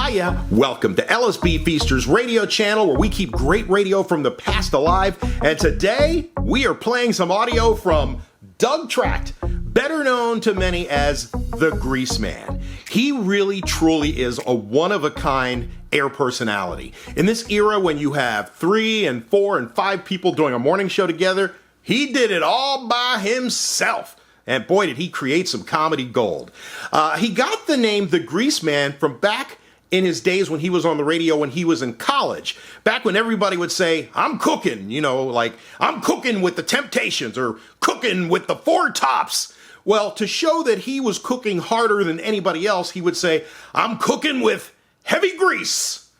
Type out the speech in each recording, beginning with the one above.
Hiya, welcome to LSB Feasters radio channel where we keep great radio from the past alive, and today we are playing some audio from Tract, better known to many as the Greaseman. He really truly is a one-of-a-kind air personality. In this era when you have 3 and 4 and 5 people doing a morning show together, he did it all by himself. And boy, did he create some comedy gold. He got the name the Greaseman from back in his days when he was on the radio when he was in college. Back when everybody would say, I'm cooking, you know, like, I'm cooking with the Temptations or cooking with the Four Tops. Well, to show that he was cooking harder than anybody else, he would say, I'm cooking with heavy grease.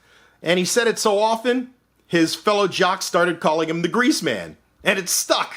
And he said it so often, his fellow jocks started calling him the Greaseman. And it stuck.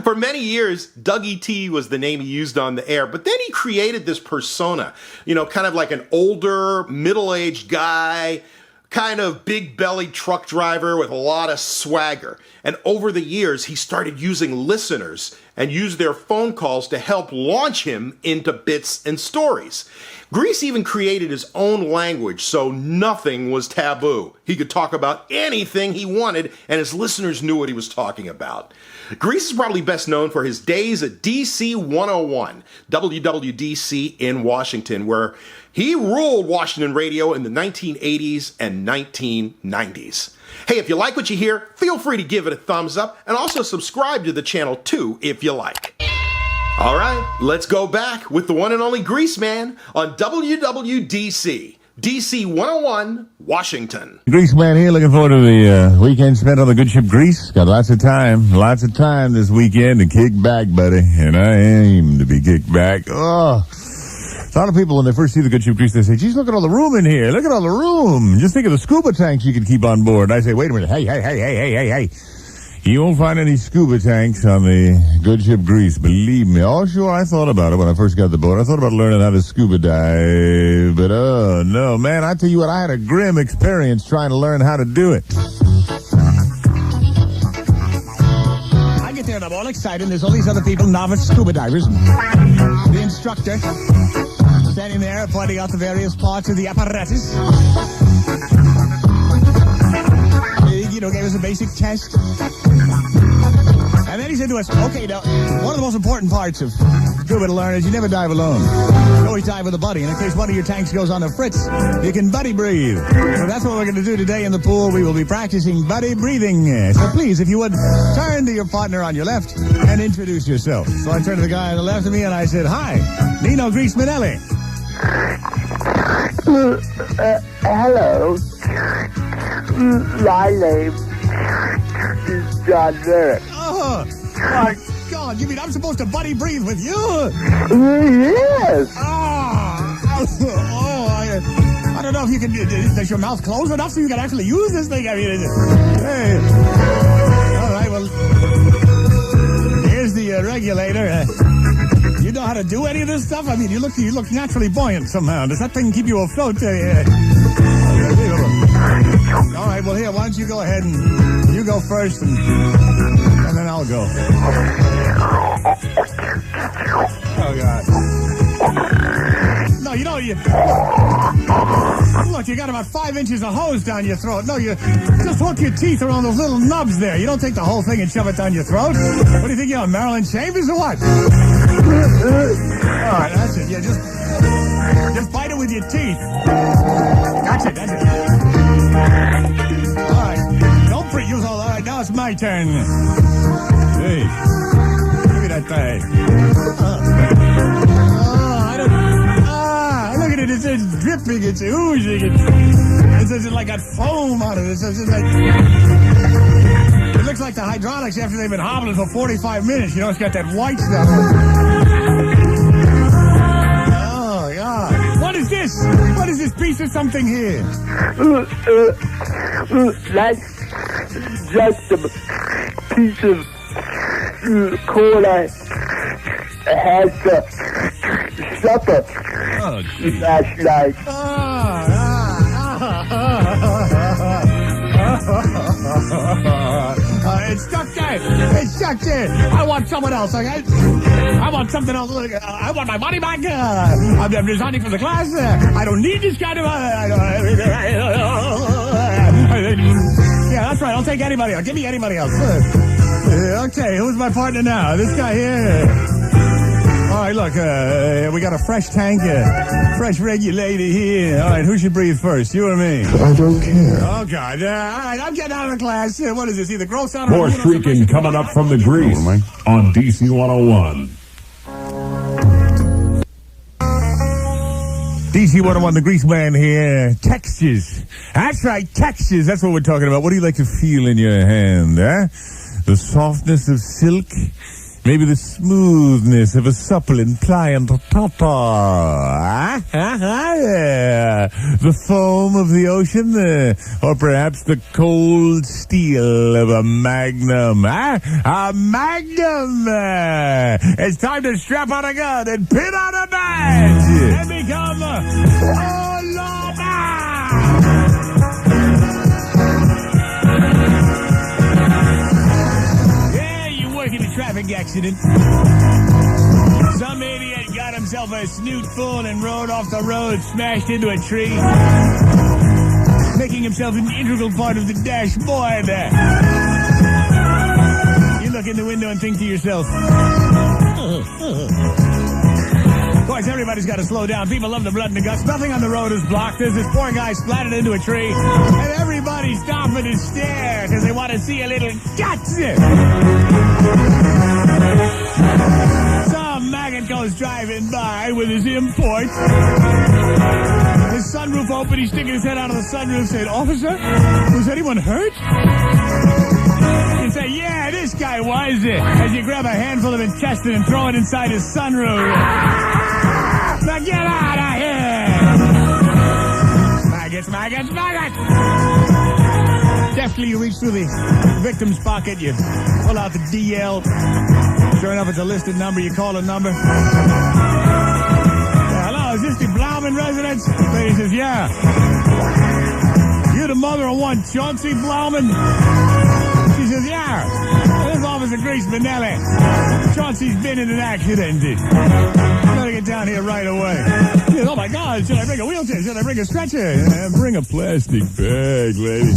For many years, Dougie T was the name he used on the air, but then he created this persona, you know, kind of like an older, middle-aged guy, kind of big-bellied truck driver with a lot of swagger. And over the years, he started using listeners and used their phone calls to help launch him into bits and stories. Grease even created his own language, so nothing was taboo. He could talk about anything he wanted, and his listeners knew what he was talking about. Grease is probably best known for his days at DC101, WWDC in Washington, where he ruled Washington radio in the 1980s and 1990s. Hey, if you like what you hear, feel free to give it a thumbs up, and also subscribe to the channel too if you like. All right, let's go back with the one and only Greaseman on WWDC DC101, Washington. Greaseman here, looking forward to the weekend spent on the good ship Grease. Got lots of time this weekend to kick back, buddy. And I aim to be kicked back. Oh, a lot of people when they first see the good ship Grease, they say, geez, look at all the room in here. Look at all the room. Just think of the scuba tanks you could keep on board. And I say, wait a minute. Hey. You won't find any scuba tanks on the good ship Grease, believe me. Oh, sure, I thought about it when I first got the boat. I thought about learning how to scuba dive, but oh, no, man, I tell you what, I had a grim experience trying to learn how to do it. I get there and I'm all excited, and there's all these other people, novice scuba divers. The instructor standing there pointing out the various parts of the apparatus. You know, gave us a basic test. And then he said to us, okay, now, one of the most important parts of scuba to learn is you never dive alone. You always dive with a buddy. And in case one of your tanks goes on the fritz, you can buddy breathe. So that's what we're going to do today in the pool. We will be practicing buddy breathing. So please, if you would, turn to your partner on your left and introduce yourself. So I turned to the guy on the left of me and I said, hi, Nino Greasemanelli. Hello. My name is John Merrick. Oh, my God. You mean I'm supposed to buddy breathe with you? Yes. I don't know if you can... Does your mouth close enough so you can actually use this thing? I mean, hey. All right, well, here's the regulator. You know how to do any of this stuff? I mean, you look naturally buoyant somehow. Does that thing keep you afloat? All right, well, here, why don't you go ahead and you go first, and then I'll go. Oh, God. No, you know, look, you got about 5 inches of hose down your throat. No, you just hook your teeth around those little nubs there. You don't take the whole thing and shove it down your throat. What do you think, you're on Marilyn Chambers or what? All right, that's it. Yeah, just bite it with your teeth. That's it. All right, don't use all right. Now it's my turn. Hey, give me that thing. Look at it. It's dripping. It's oozing. It's like got foam on it. It's just like... It looks like the hydraulics after they've been hobbling for 45 minutes. You know, it's got that white stuff. Oh, God. What is this? What is this piece of something here? That's just a piece of coal I had to supper last night. It's stuck there. It's stuck there. I want someone else. Okay? I want something else. I want my money back. I'm resigning from the class. I don't need this kind of... take anybody else. Give me anybody else. Okay, who's my partner now? This guy here. All right, look, we got a fresh tank, fresh regulator here. All right, who should breathe first, you or me? I don't care. Oh, God. All right, I'm getting out of the class. What is this, either gross out or... More shrieking coming up from the Grease on DC101. DC101, the Greaseman here. Textures. That's right, textures. That's what we're talking about. What do you like to feel in your hand, eh? The softness of silk? Maybe the smoothness of a supple and pliant tartar. Yeah. The foam of the ocean, or perhaps the cold steel of a magnum. A magnum! It's time to strap on a gun and pin on a badge and become a lawman! In a traffic accident. Some idiot got himself a snoot full and rode off the road, smashed into a tree, making himself an integral part of the dashboard. You look in the window and think to yourself, of course, everybody's got to slow down. People love the blood and the guts. Nothing on the road is blocked. There's this poor guy splattered into a tree, and everybody's stopping to stare because they want to see a little guts. Some maggot goes driving by with his import. His sunroof open. He's sticking his head out of the sunroof, saying, "Officer, was anyone hurt?" You say, "Yeah, this guy was it." As you grab a handful of intestine and throw it inside his sunroof. Now get out of here! Maggots, maggots, maggots! Deftly you reach through the victim's pocket, you pull out the DL. Sure enough, it's a listed number. You call a number. Hello, is this the Blauman residence? The lady says, "Yeah." "You the mother of one Chauncey Blauman?" She says, "Yeah. This is Officer Greaseman, Nelly. Chauncey's been in an accident. Gotta get down here right away." She says, "Oh my God, should I bring a wheelchair? Should I bring a stretcher?" "Bring a plastic bag, lady."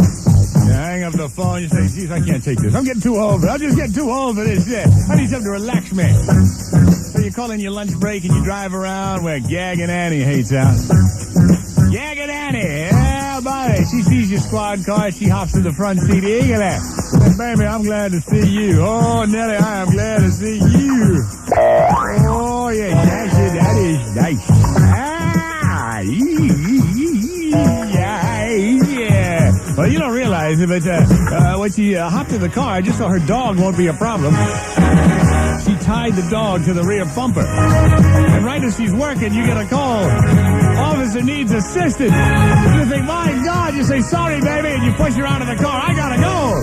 You hang up the phone, you say, "Geez, I can't take this. I'm getting too old for it. I'm just getting too old for this shit. I need something to relax me." So you call in your lunch break and you drive around where Gaggin' Annie hates out. Gaggin' Annie, yeah, buddy. She sees your squad car, she hops in the front seat eagerly. Says, "Baby, I'm glad to see you." "Oh, Nelly, I am glad to see you." "Oh, yeah, that is nice." Yeah. Well, you don't realize it, but when she hopped in the car, I just saw her dog won't be a problem. She tied the dog to the rear bumper. And right as she's working, you get a call. "Officer needs assistance." You think, "My God," you say, "Sorry, baby," and you push her out of the car. "I gotta go."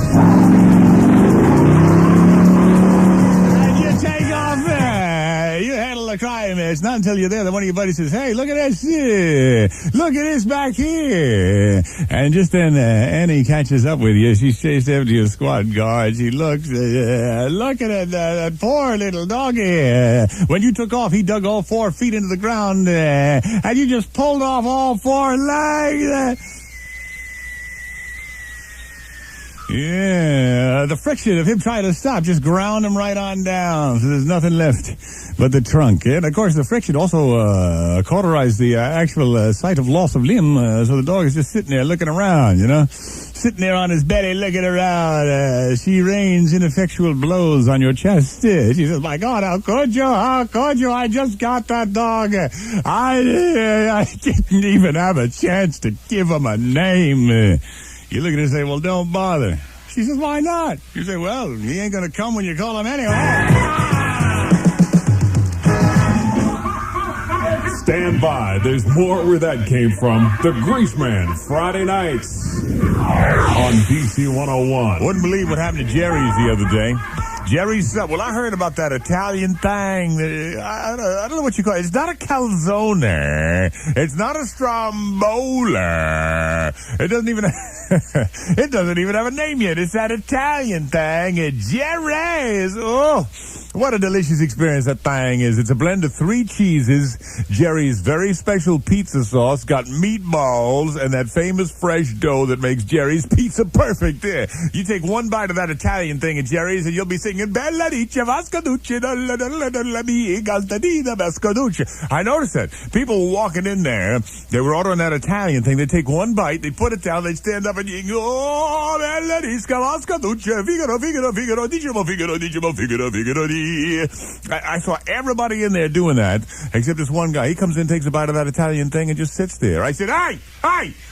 And you take off there. You handle the crime. It's not until you're there that one of your buddies says, "Hey, look at this. Look at this back here." And just then Annie catches up with you. She's chased after your squad car. She looks, look at that poor little doggy. When you took off, he dug all 4 feet into the ground, and you just pulled off all 4 legs. Yeah, the friction of him trying to stop just ground him right on down, so there's nothing left but the trunk. And, of course, the friction also cauterized the actual site of loss of limb, so the dog is just sitting there looking around, you know, sitting there on his belly looking around. She rains ineffectual blows on your chest. She says, "My God, how could you? How could you? I just got that dog. I didn't even have a chance to give him a name." You look at her and say, "Well, don't bother." She says, "Why not?" You say, "Well, he ain't going to come when you call him anyway." Stand by. There's more where that came from. The Greaseman, Friday nights on DC101. Wouldn't believe what happened to Jerry's the other day. Jerry's, well, I heard about that Italian thing. I don't know what you call it. It's not a calzone. It's not a strombola. It doesn't even It doesn't even have a name yet. It's that Italian thing, Jerry's. Oh, what a delicious experience that thing is. It's a blend of 3 cheeses, Jerry's very special pizza sauce, got meatballs, and that famous fresh dough that makes Jerry's pizza perfect. There, you take one bite of that Italian thing at Jerry's, and you'll be singing bellied. I noticed that. People were walking in there, they were ordering that Italian thing. They take one bite, they put it down, they stand up and you go, oh, I saw everybody in there doing that, except this one guy. He comes in, takes a bite of that Italian thing, and just sits there. I said, hey,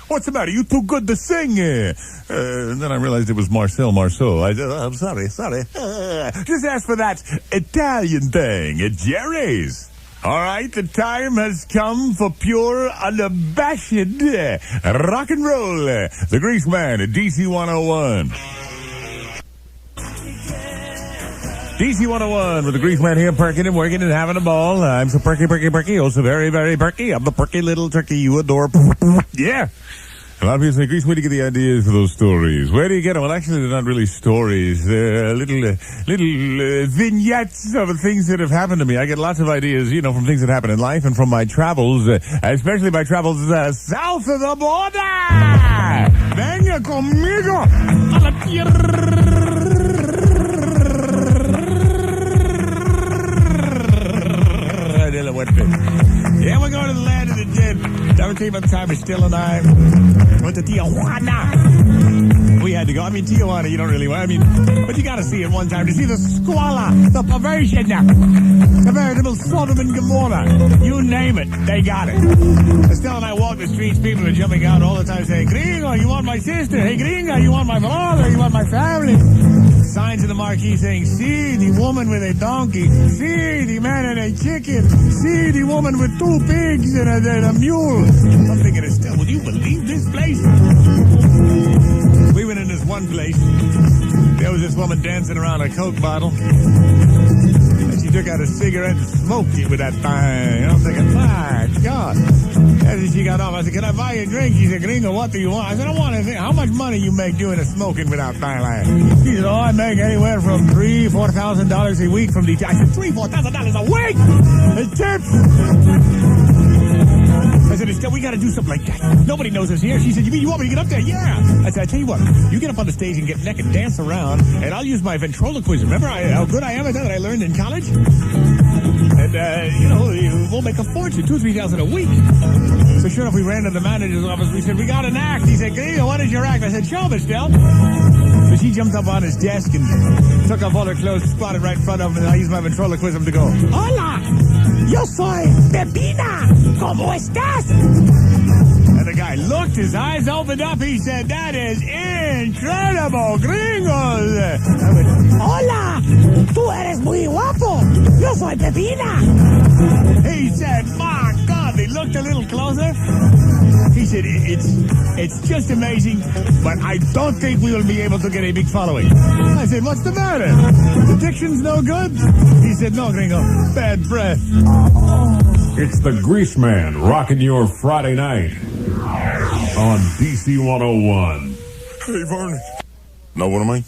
what's the matter? You too good to sing. And then I realized it was Marcel Marceau. I said, oh, I'm sorry. Just ask for that Italian thing at Jerry's. All right, the time has come for pure, unabashed rock and roll. The Greaseman at DC101. DC101 with the Greaseman here, perking and working and having a ball. I'm so perky, oh, so very, very perky. I'm the perky little turkey you adore. Yeah. And obviously, Grease, where do you get the ideas for those stories? Where do you get them? Well, actually, they're not really stories. They're little vignettes of things that have happened to me. I get lots of ideas, from things that happen in life and from my travels, especially my travels south of the border. Venga conmigo a la tierra de la muerte. Yeah, we're going to the land of the dead. Never came up time is still alive. Went to Tijuana. We had to go. Tijuana, you don't really want. But you got to see it one time to see the squalor, the perversion, the veritable Sodom and Gomorrah. You name it, they got it. Estelle and I walk the streets. People are jumping out all the time saying, Gringo, you want my sister? Hey, Gringo, you want my brother? You want my family? Signs in the marquee saying, see the woman with a donkey. See the man and a chicken. See the woman with 2 pigs and a mule. I'm thinking, Estelle, would you believe this place? We went in this one place. There was this woman dancing around a Coke bottle. And she took out a cigarette and smoked it with that thing. I'm thinking, my God. As she got off, I said, can I buy you a drink? She said, Gringo, what do you want? I said, I want anything. How much money you make doing the smoking without Thailand? She said, I make anywhere from $3,000-$4,000 a week from these. I said, $3,000-$4,000 a week? The tips. I said, Estelle, we got to do something like that. Nobody knows us here. She said, you mean you want me to get up there? Yeah. I said, I tell you what, you get up on the stage and get naked, dance around, and I'll use my ventriloquism. Remember how good I am at that I learned in college? And, we'll make a fortune, $2,000-$3,000 a week. So sure enough, we ran to the manager's office. We said, we got an act. He said, Gringo, what is your act? I said, show him, Estelle. So she jumped up on his desk and took off all her clothes, squatted right in front of him, and I used my ventriloquism to go, Hola, yo soy Pepina. ¿Cómo estás? And the guy looked, his eyes opened up. He said, that is incredible, gringos. I went, hola, tú eres muy guapo. Yo soy Pepina. He said, my God. They looked a little closer. He said, it's just amazing, but I don't think we will be able to get a big following. I said, what's the matter? The diction's no good? He said, no, gringo, bad breath. It's the Greaseman rocking your Friday night on DC101. Hey, Vern. No, what am I?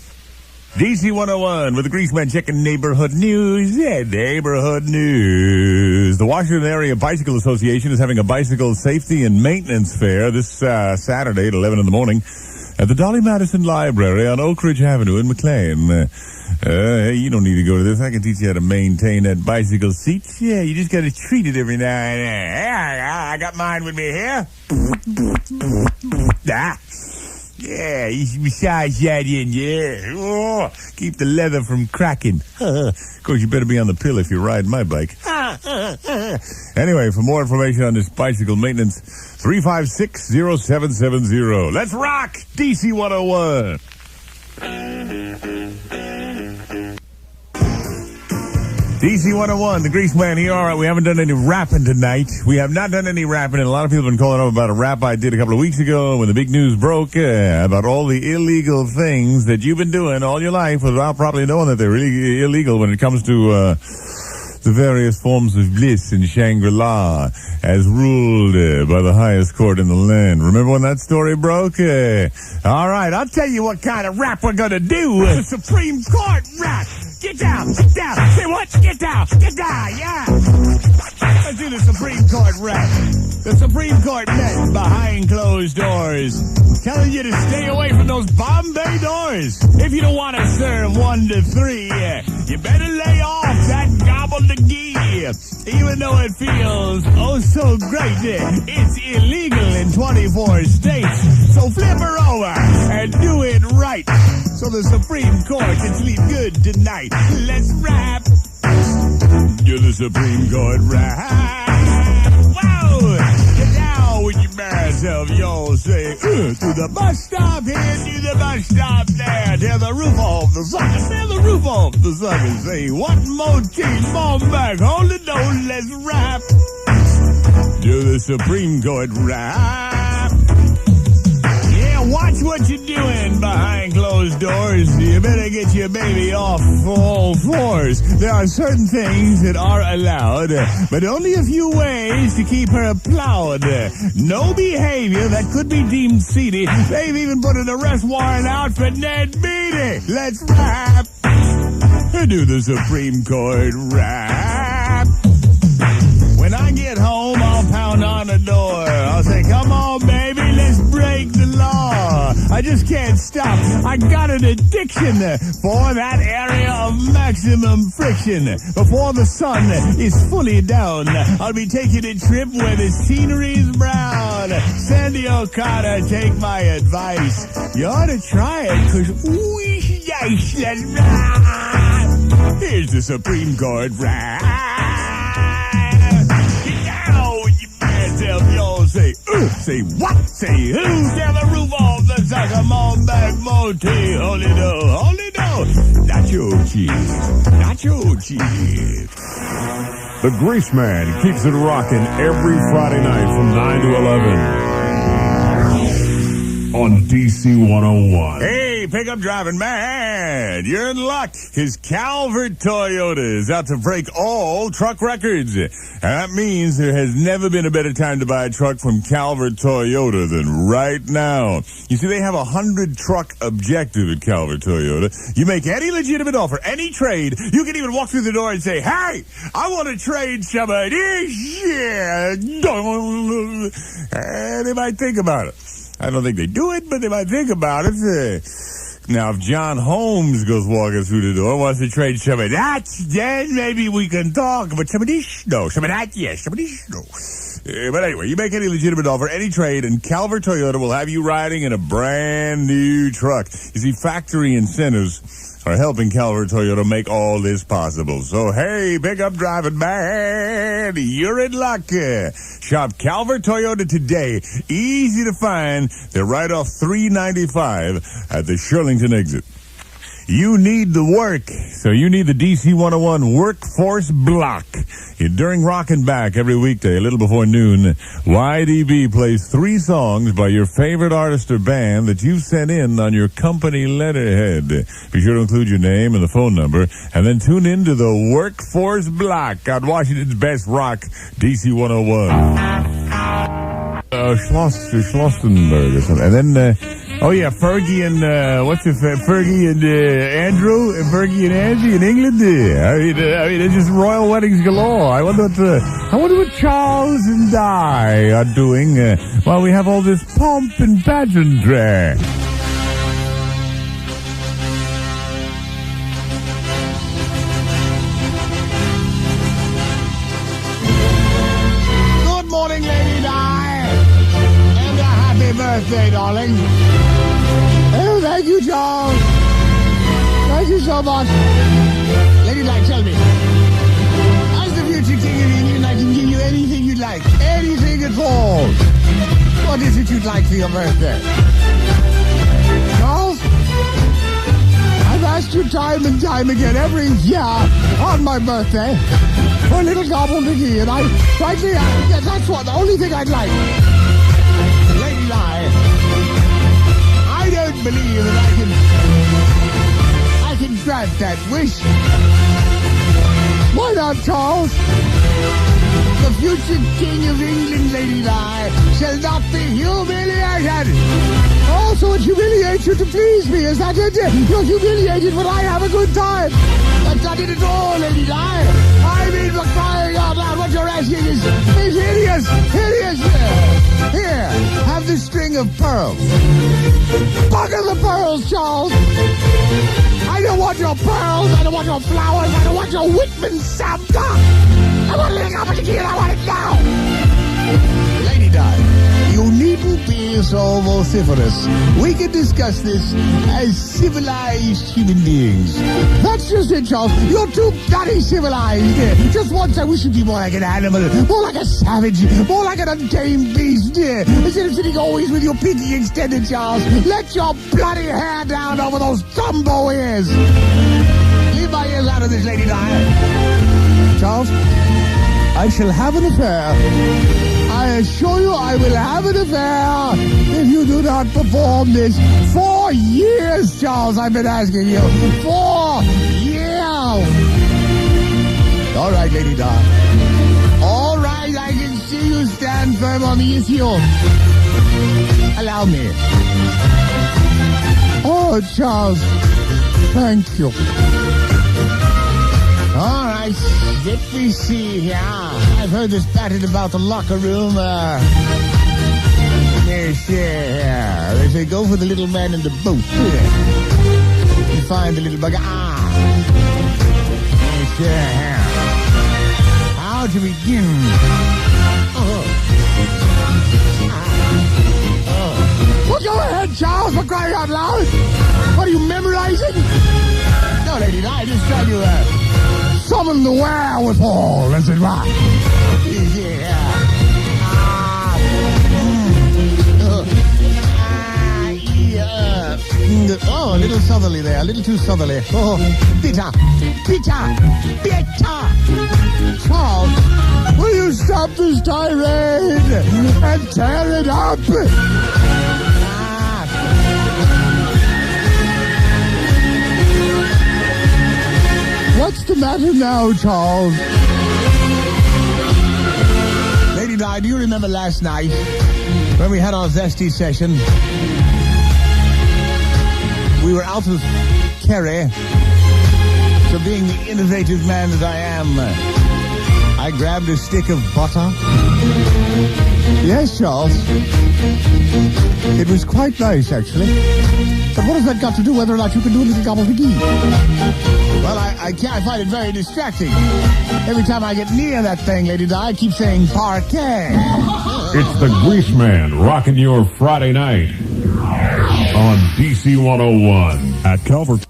DC101 with the Greaseman checking neighborhood news. Yeah, neighborhood news. The Washington Area Bicycle Association is having a bicycle safety and maintenance fair this Saturday at 11 in the morning at the Dolly Madison Library on Oak Ridge Avenue in McLean. Hey, you don't need to go to this. I can teach you how to maintain that bicycle seat. Yeah, you just got to treat it every now and then. Yeah, I got mine with me here. Yeah, you massage that in, yeah. Oh, keep the leather from cracking. Of course, you better be on the pill if you ride my bike. Anyway, for more information on this bicycle maintenance, 356-0770. Let's rock DC101. DC101, the Greaseman here. All right, we haven't done any rapping tonight. We have not done any rapping, and a lot of people have been calling up about a rap I did a couple of weeks ago when the big news broke about all the illegal things that you've been doing all your life without probably knowing that they're really illegal when it comes to the various forms of bliss in Shangri-La as ruled by the highest court in the land. Remember when that story broke? All right, I'll tell you what kind of rap we're gonna do. The Supreme Court rap. Get down, get down. Say what? Get down, yeah. Let's do the Supreme Court rap. The Supreme Court met behind closed doors, telling you to stay away from those Bombay doors. If you don't want to serve 1 to 3, you better lay off that gobbledygook. Even though it feels oh so great, it's illegal in 24 states. So flip her over and do it right, so the Supreme Court can sleep good tonight. Let's rap. Do the Supreme Court rap. Whoa! Get down with your bad self, y'all say. To the bus stop here, to the bus stop there. Tear the roof off the sucker, tear the roof off the sucker. Say, what more teeth, fall back, hold the door, let's rap. Do the Supreme Court rap. Yeah, watch what you're doing behind closed doors. You better get your baby off all fours. There are certain things that are allowed, but only a few ways to keep her plowed. No behavior that could be deemed seedy. They've even put an arrest warrant out for Ned Beatty. Let's rap. Do the Supreme Court rap. When I get home, I'll pound on the door. I'll say, come on, baby, let's break the law. I just can't stop. I got an addiction for that area of maximum friction. Before the sun is fully down, I'll be taking a trip where the scenery's brown. Sandy O'Connor, take my advice. You ought to try it, cause yes, let's rap. Here's the Supreme Court rap. Y'all say what? Say who? Tear the roof off the sucker. Come on back, Monty. Holy no. Nacho cheese. Nacho cheese. The Greaseman keeps it rocking every Friday night from 9 to 11 on DC101. Hey, pickup driving man, you're in luck, because Calvert Toyota is out to break all truck records. And that means there has never been a better time to buy a truck from Calvert Toyota than right now. You see, they have 100 truck objective at Calvert Toyota. You make any legitimate offer, any trade. You can even walk through the door and say, hey, I want to trade some of this shit. And they might think about it. I don't think they do it, but they might think about it. Now, if John Holmes goes walking through the door, wants to trade some of that, then maybe we can talk. But some of this, no. Some of that, yes. Some of this, no. But anyway, you make any legitimate offer, any trade, and Calvert Toyota will have you riding in a brand new truck. You see, factory incentives are helping Calvert Toyota make all this possible. So, hey, pickup driving man, you're in luck. Shop Calvert Toyota today. Easy to find. They're right off 395 at the Shirlington exit. You need the work, so you need the DC101 Workforce Block. During Rockin' Back every weekday, a little before noon, YDB plays 3 songs by your favorite artist or band that you've sent in on your company letterhead. Be sure to include your name and the phone number, and then tune in to the Workforce Block on Washington's Best Rock, DC101. Schlossenberg or something. And then, Fergie and, Fergie and, Andrew, and Fergie and Angie in England. I mean, it's just royal weddings galore. I wonder what Charles and Di are doing, while we have all this pomp and pageantry. Good morning, Lady Di. And a happy birthday, darling. Oh, thank you, Charles. Thank you so much. Lady Di, tell me. As the future king of England, I can give you anything you'd like. Anything at all. What is it you'd like for your birthday? Charles? I've asked you time and time again every year on my birthday for a little gobbledygook, and I, frankly, that's what, the only thing I'd like. Lady Di, I don't believe that I can grant that wish. Why not, Charles. The future king of England, Lady Di, shall not be humiliated. Oh, so it humiliates you to please me, is that it? You're humiliated when I have a good time. That's not it at all, Lady Di. I mean, for crying out loud, what you're asking is hideous, hideous. Here, have this string of pearls. Bugger the pearls, Charles. I don't want your pearls, I don't want your flowers, I don't want your Whitman Samka. I want a little company, I want it now. Lady Di, you needn't be so vociferous. We can discuss this as civilized human beings. That's just it, Charles. You're too bloody civilized. Just once I wish you'd be more like an animal, more like a savage, more like an untamed beast. Instead of sitting always with your pinky extended, Charles, let your bloody hair down over those Dumbo ears. Leave my ears out of this, Lady Di. Charles, I shall have an affair. I assure you I will have an affair if you do not perform this. 4 years, Charles, I've been asking you. 4 years. All right, Lady Di. All right, I can see you stand firm on the issue. Allow me. Oh, Charles, thank you. All right, let me see here. I've heard this pattern about the locker room. Let's see here. They say go for the little man in the boat. You find the little bugger. Let's see here. How to begin? Well, go ahead, Charles, for crying out loud. What are you memorizing? No, Lady Di, I just trying to summon the wherewithal, as it were. Oh, a little southerly there, a little too southerly. Oh, bitter. Charles, will you stop this tirade and tear it up? What's the matter now, Charles? Lady Di, do you remember last night when we had our zesty session? We were out of Kerry, so being the innovative man that I am, I grabbed a stick of butter. Yes, Charles. It was quite nice, actually. But what has that got to do whether or not you can do a little gobbledygook? Well, I find it very distracting. Every time I get near that thing, Lady Di, I keep saying parquet. It's the Greaseman rocking your Friday night on DC101 at Calvert.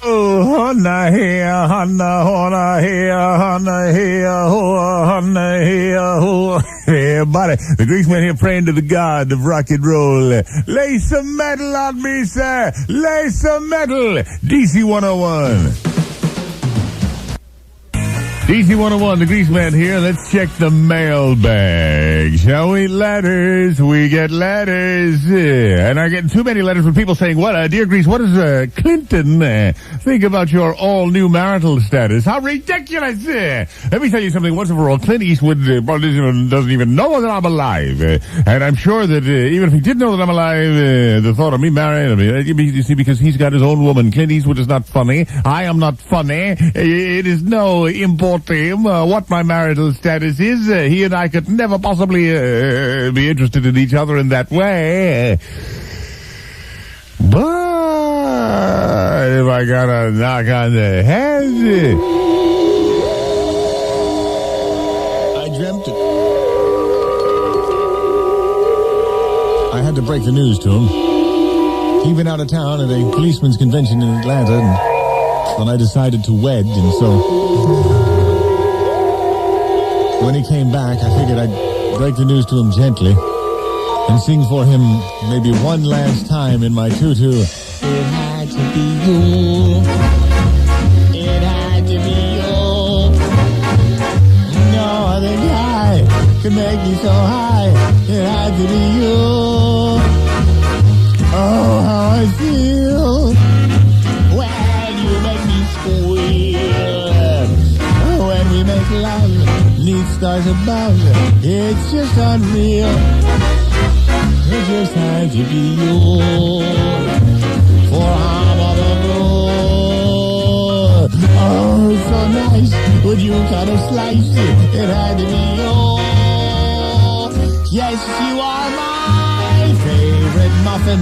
Oh, Hana here, Hana, Hana here, Hana here, Hana here, everybody. The Greaseman here praying to the god of rock and roll. Lay some metal on me, sir. Lay some metal. DC101. DC101, the Greaseman here. Let's check the mailbag, shall we? Letters. We get letters. And I'm getting too many letters from people saying, what, dear Grease, what does Clinton think about your all-new marital status? How ridiculous! Let me tell you something. Once and for all, Clint Eastwood doesn't even know that I'm alive. And I'm sure that even if he did know that I'm alive, the thought of me marrying him, you see, because he's got his own woman. Clint Eastwood is not funny. I am not funny. It is no import to him what my marital status is. He and I could never possibly be interested in each other in that way. But if I gotta knock on the head, I dreamt it. I had to break the news to him. He'd been out of town at a policeman's convention in Atlanta, and I decided to wed, and so when he came back, I figured I'd break the news to him gently and sing for him maybe one last time in my tutu. It had to be you. It had to be you. No other guy could make me so high. It had to be you. Oh, how I feel when you make me squeal. stars above. It's just unreal. It just had to be yours. For I'm on the road. Oh, so nice. Would you cut a slice? It had to be yours. Yes, you are my favorite muffin.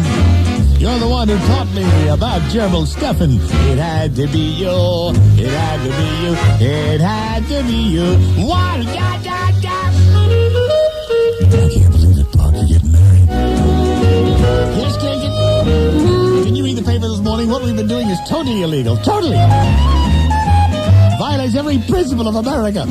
You're the one who taught me about gerbil stuffing. It had to be you. It had to be you. It had to be you. One, da, da, da. I can't believe it, Bob. You're getting married. Yes, Cajun. Didn't you read the paper this morning? What we've been doing is totally illegal. Totally. Violates every principle of America.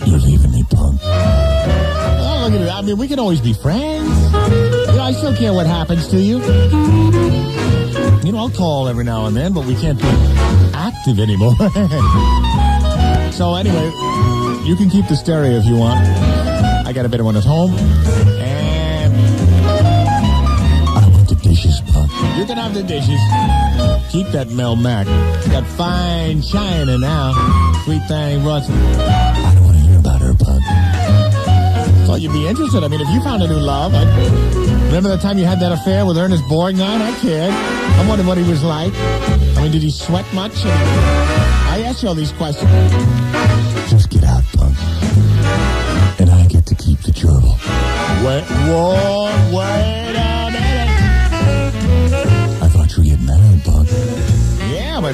You're leaving me, punk. Oh, look at it. I mean, we can always be friends. You know, I still care what happens to you. You know, I'll call every now and then, but we can't be active anymore. So anyway, you can keep the stereo if you want. I got a better one at home. And I want the dishes, Pop. You can have the dishes. Keep that Mel Mac. Got fine china now. Sweet thing, Russell. I don't want to hear about her, Pop. Thought you'd be interested. I mean, if you found a new love, remember the time you had that affair with Ernest Borgnine? I cared. I wondered what he was like. I mean, did he sweat much? I asked you all these questions. Just get out, punk. And I get to keep the gerbil. Wait a minute. I thought you were getting married, punk. Yeah, but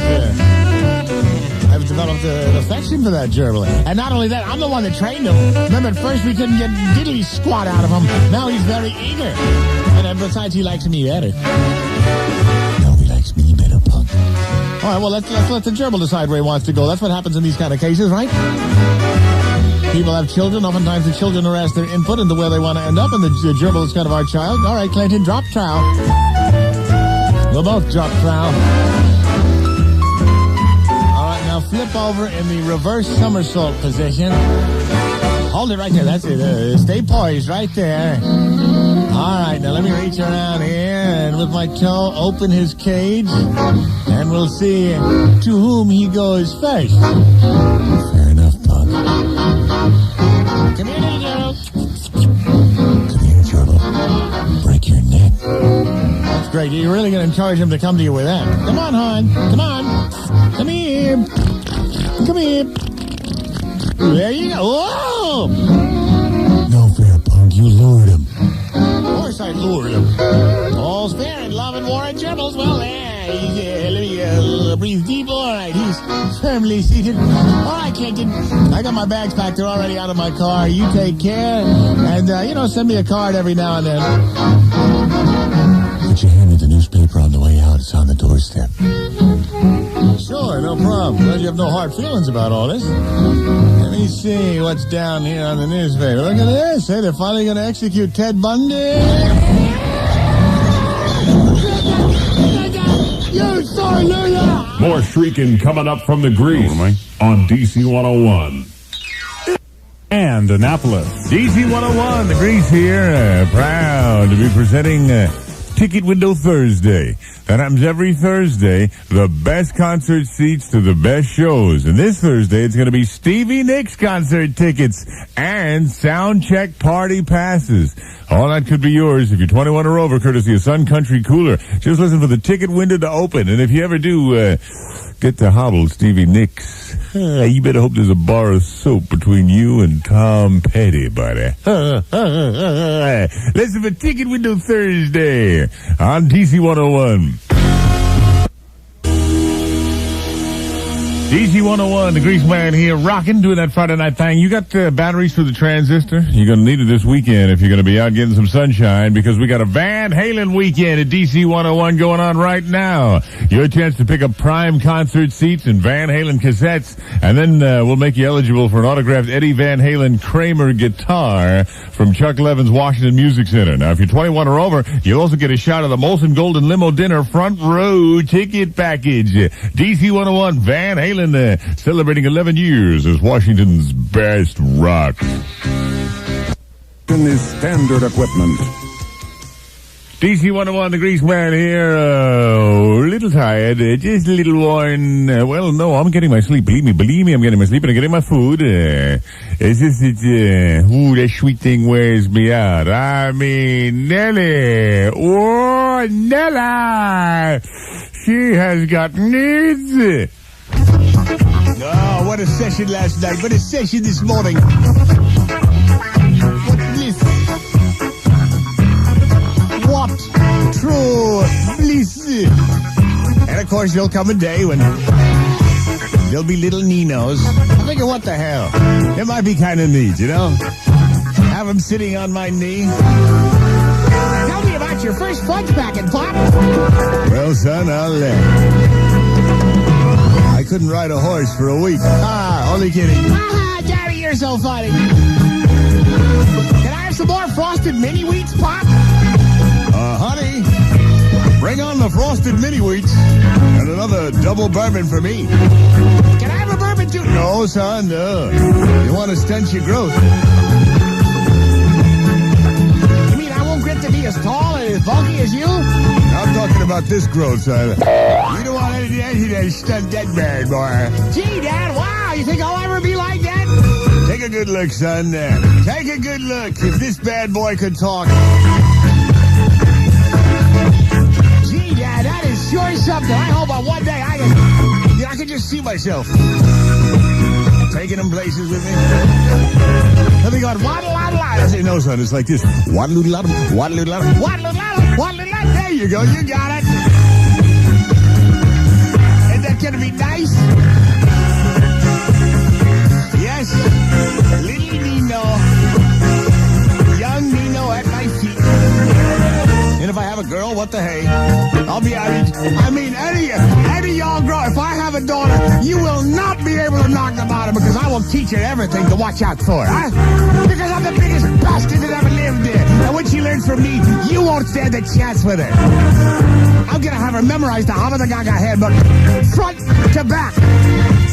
I've developed an affection for that gerbil. And not only that, I'm the one that trained him. Remember, at first we couldn't get diddly squat out of him. Now he's very eager. And besides, he likes me better. No, he likes me better, punk. All right, well, let's let the gerbil decide where he wants to go. That's what happens in these kind of cases, right? People have children. Oftentimes the children are asked their input into where they want to end up, and the gerbil is kind of our child. All right, Clinton, drop trowel. We'll both drop trowel. Now flip over in the reverse somersault position. Hold it right there. That's it. Stay poised right there. All right, now let me reach around here and with my toe open his cage. And we'll see to whom he goes first. Fair enough, Pug. Come here, little gerbil. Come here, gerbil. Break your neck. That's great. You're really going to encourage him to come to you with that. Come on, hon. Come on. Come here. Come here. There you go. Whoa! No fair, punk. You lured him. Of course I lured him. All's fair in love and war and gerbils. Well, there. Let me breathe deep. All right. He's firmly seated. All right, Clinton. I got my bags packed. They're already out of my car. You take care. And, send me a card every now and then. Put your hand in the newspaper on the way out. It's on the doorstep. Sure, no problem. Glad you have no hard feelings about all this. Let me see what's down here on the newspaper. Look at this. Hey, they're finally going to execute Ted Bundy. You sorry, Lula. More shrieking coming up from the Grease on DC101. And Annapolis. DC101, the Grease here, proud to be presenting Ticket Window Thursday. That happens every Thursday. The best concert seats to the best shows. And this Thursday, it's going to be Stevie Nicks concert tickets and sound check party passes. All that could be yours if you're 21 or over, courtesy of Sun Country Cooler. Just listen for the ticket window to open. And if you ever do get to hobble Stevie Nicks, you better hope there's a bar of soap between you and Tom Petty, buddy. Listen for Ticket Window Thursday on DC101. DC101, the Greaseman here, rocking, doing that Friday night thing. You got batteries for the transistor? You're going to need it this weekend if you're going to be out getting some sunshine, because we got a Van Halen weekend at DC101 going on right now. Your chance to pick up prime concert seats and Van Halen cassettes, and then we'll make you eligible for an autographed Eddie Van Halen Kramer guitar from Chuck Levin's Washington Music Center. Now, if you're 21 or over, you'll also get a shot of the Molson Golden Limo Dinner front row ticket package. DC101, Van Halen, celebrating 11 years as Washington's best rock. Is standard equipment. DC101, the Greaseman here. A little tired, just a little worn. Well, no, I'm getting my sleep. Believe me, I'm getting my sleep and I'm getting my food. It's just, that sweet thing wears me out. I mean, Nelly. Oh, Nella. She has got needs. Oh, what a session last night. What a session this morning. What true bliss. And of course, there'll come a day when there'll be little Ninos. I think, what the hell? It might be kind of neat, you know? Have them sitting on my knee. Tell me about your first fudge packet, Pop. Well, son, I couldn't ride a horse for a week. Only kidding. Daddy, you're so funny. Can I have some more frosted mini wheats, Pop? Honey, bring on the frosted mini wheats and another double bourbon for me. Can I have a bourbon too? No, son, no. You want to stunt your growth. You mean I won't get to be as tall and as bulky as you? I'm talking about this growth, son. You don't want anything to stunt that bad, boy. Gee, Dad, wow, you think I'll ever be like that? Take a good look, son. Take a good look. If this bad boy could talk. Gee, Dad, that is sure something. I hope on one day I can just see myself Taking them places with me. Let me go, waddle-waddle-waddle. I say, no, son, it's like this. Waddle-waddle-waddle, waddle-waddle-waddle. Waddle-waddle-waddle, waddle-waddle. There you go, you got it. Isn't that going to be nice? Yes, little Nino. Young Nino at my feet. And if I have a girl, what the hey? I'll be out of it. I mean, any y'all grow. If I have a daughter, you will not be able to knock the bottom because I will teach her everything to watch out for. Huh? Because I'm the biggest bastard that ever lived there. And when she learns from me, you won't stand a chance with her. I'm gonna have her memorize the Hama the Gaga handbook front to back.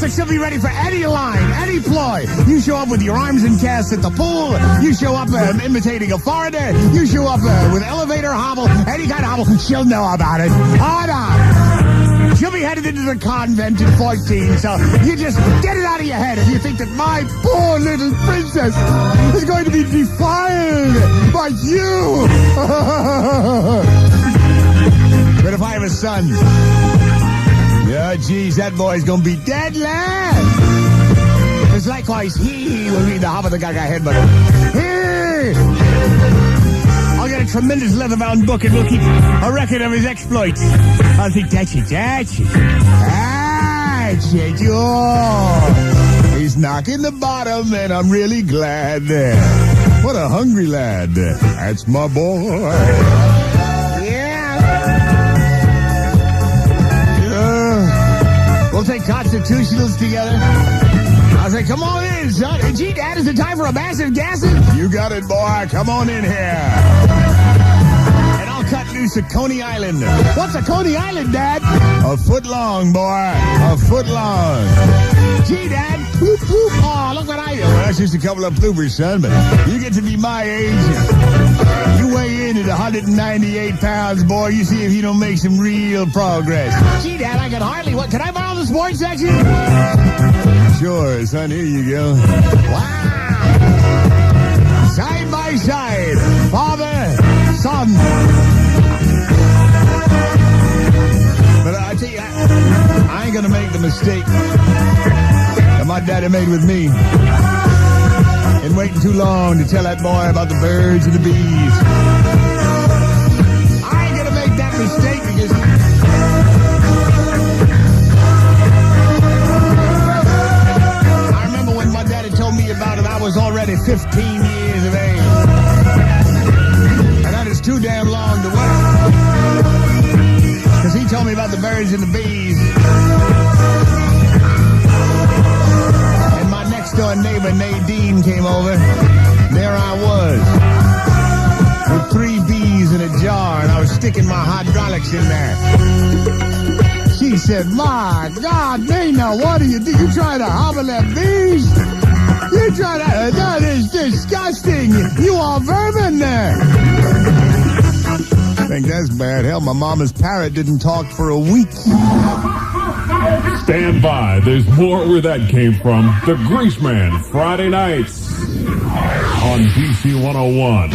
So she'll be ready for any line, any ploy. You show up with your arms in casts at the pool. You show up imitating a foreigner. You show up with elevator hobble, any kind of hobble. She'll know about it. Hold on. She'll be headed into the convent at 14, so you just get it out of your head if you think that my poor little princess is going to be defiled by you. But if I have a son, yeah, geez, that boy's gonna be dead lad. Because likewise, he will read the Hop of the Gaga headbutt. Here! I'll get a tremendous leather-bound book and we'll keep a record of his exploits. I'll think, that's it. Oh, he's knocking the bottom and I'm really glad. What a hungry lad. That's my boy. We'll take constitutionals together. I'll say, come on in, son. Hey, gee, Dad, is it time for a massive gassing? You got it, boy. Come on in here. And I'll cut loose at Coney Island. What's a Coney Island, Dad? A foot long, boy. A foot long. Gee, Dad. Bloop, bloop. Oh, look what I do. Well, that's just a couple of bloopers, son, but you get to be my age. You weigh in at 198 pounds, boy. You see if you don't make some real progress. Gee, Dad, I can hardly... Can I borrow the sports section? Sure, son. Here you go. Wow. Side by side. Father, son. But I tell you, I ain't gonna make the mistake that my daddy made with me. And waiting too long to tell that boy about the birds and the bees. I ain't gonna make that mistake because... I remember when my daddy told me about it, I was already 15 years of age. And that is too damn long to wait. Because he told me about the birds and the bees. And my next door neighbor, Nadine, came over. There I was. With 3 bees in a jar, and I was sticking my hydraulics in there. She said, my God, Nina, what do? You try to hobble at bees? You try to... that is disgusting. You are vermin there. think that's bad. Hell, my mama's parrot didn't talk for a week. Stand by. There's more where that came from. The Greaseman, Friday nights on DC101.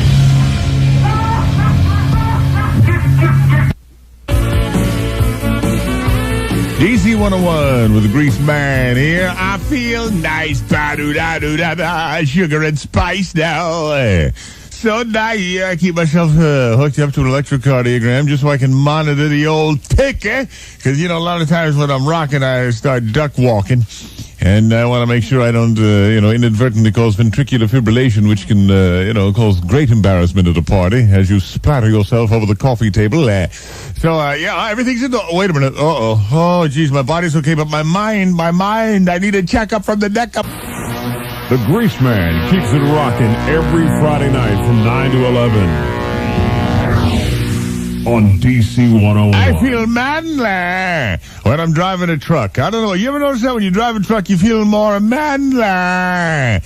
DC101 with the Greaseman here. I feel nice. Ba-do-da-do-da-da. Sugar and spice now. So nice. I keep myself hooked up to an electrocardiogram just so I can monitor the old ticker. Because, you know, a lot of times when I'm rocking, I start duck walking. And I want to make sure I don't, inadvertently cause ventricular fibrillation, which can, cause great embarrassment at a party as you splatter yourself over the coffee table. Everything's in the... Wait a minute. Uh-oh. Oh, geez, my body's okay, but my mind, I need a checkup from the neck up. The Greaseman keeps it rocking every Friday night from 9 to 11 on DC101. I feel manly when I'm driving a truck. I don't know. You ever notice that when you drive a truck, you feel more manly? I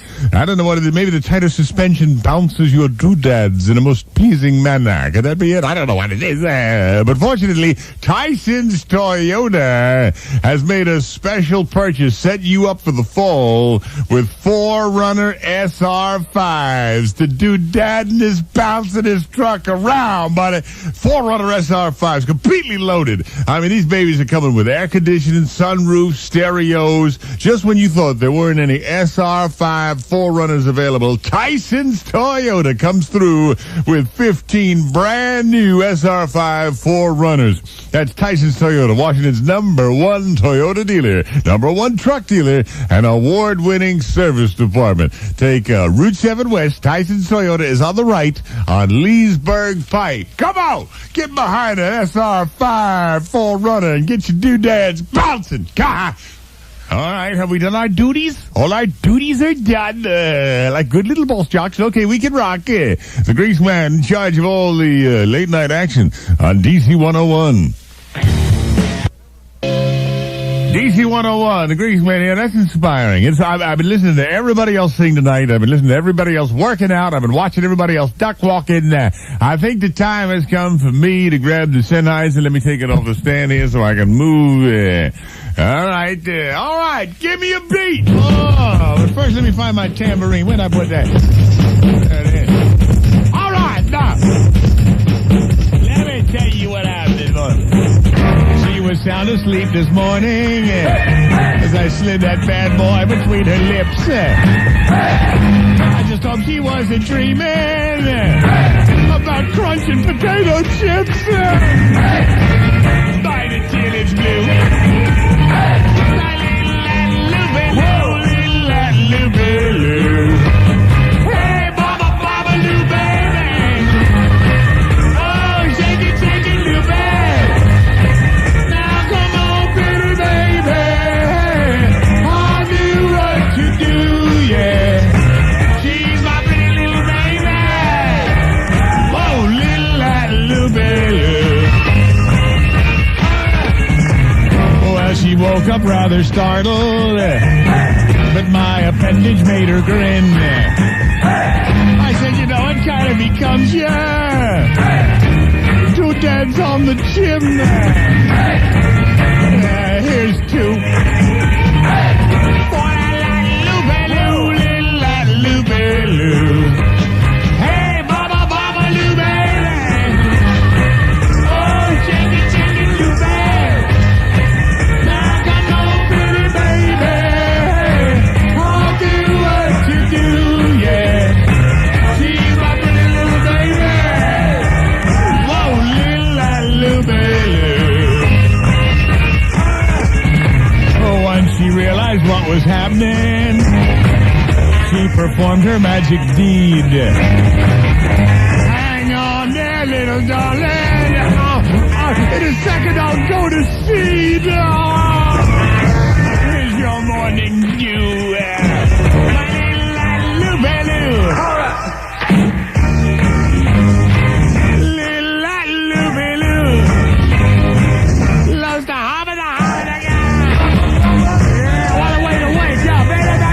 don't know what it is. Maybe the tighter suspension bounces your doodads in a most pleasing manner. Could that be it? I don't know what it is. But fortunately, Tyson's Toyota has made a special purchase, set you up for the fall with 4Runner SR5s. The doodad and his bouncing his truck around, but 4Runner SR5s, completely loaded. I mean, these babies are coming with air conditioning, sunroof, stereos. Just when you thought there weren't any SR5 4Runners available, Tyson's Toyota comes through with 15 brand new SR5 4Runners. That's Tyson's Toyota, Washington's #1 Toyota dealer, #1 truck dealer, and award-winning service department. Take Route 7 West. Tyson's Toyota is on the right on Leesburg Pike. Come on! Get behind an SR5 4Runner and get your doodads bouncing. God. All right, have we done our duties? All our duties are done. Like good little boss jocks. Okay, we can rock. The Greaseman in charge of all the late night action on DC101. DC101, the Greaseman here. That's inspiring. I've been listening to everybody else sing tonight. I've been listening to everybody else working out. I've been watching everybody else duck walking. I think the time has come for me to grab the Sennheiser. Let me take it off the stand here so I can move. All right. Give me a beat. Oh, but first let me find my tambourine. Where'd I put that? There it is. All right, now. Let me tell you what happened this morning. She was sound asleep this morning as I slid that bad boy between her lips. I just hope she wasn't dreaming about crunching potato chips. Bite it till it's blue. Hey, Baba, Baba, Lou, baby. Oh, shake it, Lou, baby. Now come on, pretty baby. I'll do what you do, yeah. She's my pretty little baby. Oh, little baby. Well, she woke up rather startled, but my appendage made her grin. I said, you know, it kind of becomes you. Two dads on the chimney. Here's two. Hey, Baba, Baba, Lou, baby. Oh, shake it, Lou, baby. Now come on, pretty baby. I'll do what you do, yeah. She's my pretty little baby. Whoa, little baby. Oh, once she realized what was happening, she performed her magic deed. Hang on there, little darling. In a second, I'll go to seed. Here's your morning dew. My little Lou. All right. Little Lou. Loves to hobble again. Yeah, what a way to wake up, baby.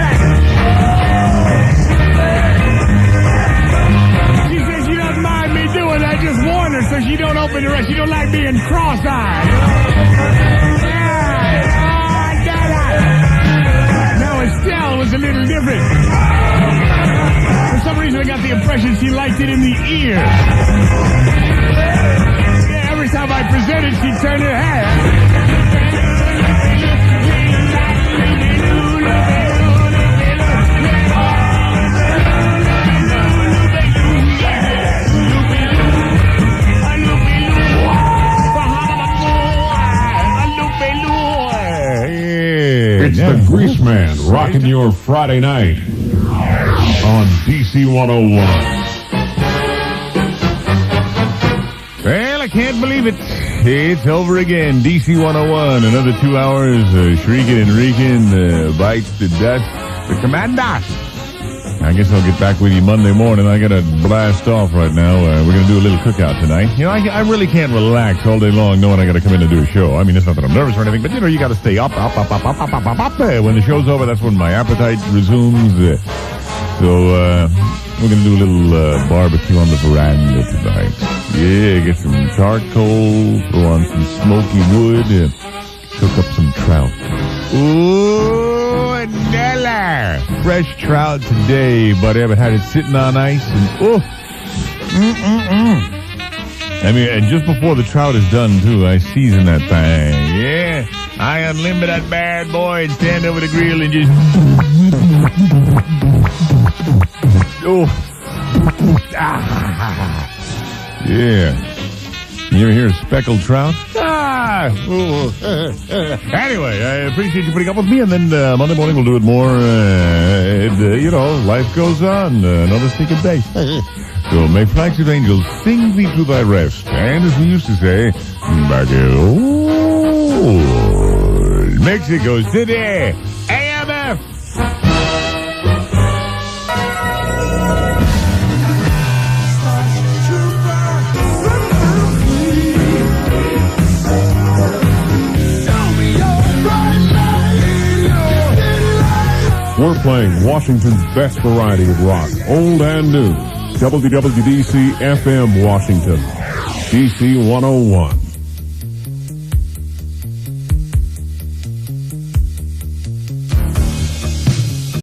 She says she doesn't mind me doing that, just warn her so she don't open the rest. She don't like being cross-eyed. Now Estelle was a little different. For some reason, I got the impression she liked it in the ear. Yeah, every time I presented, she'd turn her head. It's the Greaseman rocking your Friday night on DC101. Well, I can't believe it. It's over again. DC101. Another 2 hours shrieking and reeking. Bites the dust. The commander. I guess I'll get back with you Monday morning. I got to blast off right now. We're going to do a little cookout tonight. You know, I really can't relax all day long knowing I got to come in and do a show. I mean, it's not that I'm nervous or anything, but you know, you got to stay up. When the show's over, that's when my appetite resumes. So we're going to do a little barbecue on the veranda tonight. Yeah, get some charcoal, throw on some smoky wood, cook up some trout. Ooh, Nella! Fresh trout today, but I haven't had it sitting on ice. And, I mean, and just before the trout is done, too, I season that thing. Yeah, I unlimber that bad boy and stand over the grill and just... Yeah. You ever hear of speckled trout? Anyway, I appreciate you putting up with me, and then Monday morning we'll do it more. You know, life goes on. Another stinking day. So may flags of angels sing thee to thy rest. And as we used to say, back in old Mexico City, AMF. We're playing Washington's best variety of rock, old and new. WWDC FM Washington, DC 101.